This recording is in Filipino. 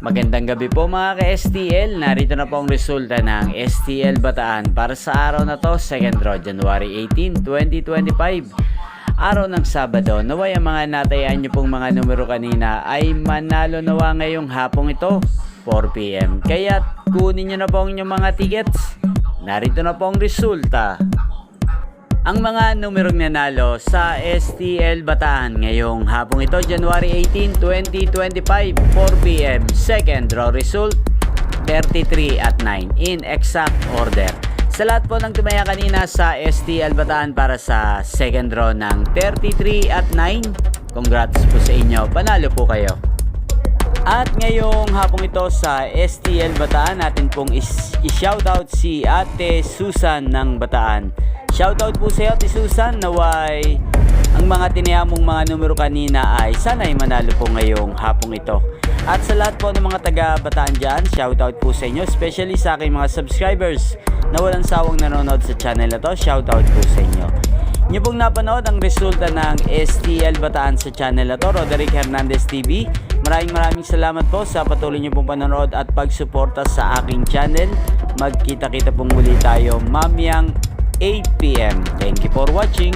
Magandang gabi po mga ka-STL. Narito na po ang resulta ng STL Bataan para sa araw na to, 2nd draw, January 18, 2025. Araw ng Sabado. Naway ang mga natayan nyo pong mga numero kanina ay manalo nawa ngayong hapong ito, 4 PM. Kaya kunin nyo na po ang inyong mga tickets. Narito na po ang resulta. Ang mga numerong nanalo sa STL Bataan ngayong hapong ito, January 18, 2025, 4 PM. Second draw result, 33 at 9 in exact order. Sa lahat po ng tumaya kanina sa STL Bataan para sa second draw ng 33 at 9, congrats po sa inyo, panalo po kayo. At ngayong hapong ito sa STL Bataan, natin pong i-shoutout si Ate Susan ng Bataan. Shoutout po sa iyo, Ate Susan. Naway ang mga tinayamong mga numero kanina ay sana'y manalo po ngayong hapong ito. At sa lahat po ng mga taga Bataan dyan, shoutout po sa inyo, especially sa aking mga subscribers na walang sawang nanonood sa channel na to. Shoutout po sa inyo. Inyo pong napanood ang resulta ng STL Bataan sa channel na to, Roderick Hernandez TV. Maraming salamat po sa patuloy nyo pong panonood at pagsuporta sa aking channel. Magkita-kita pong muli tayo mamayang 8 PM. Thank you for watching.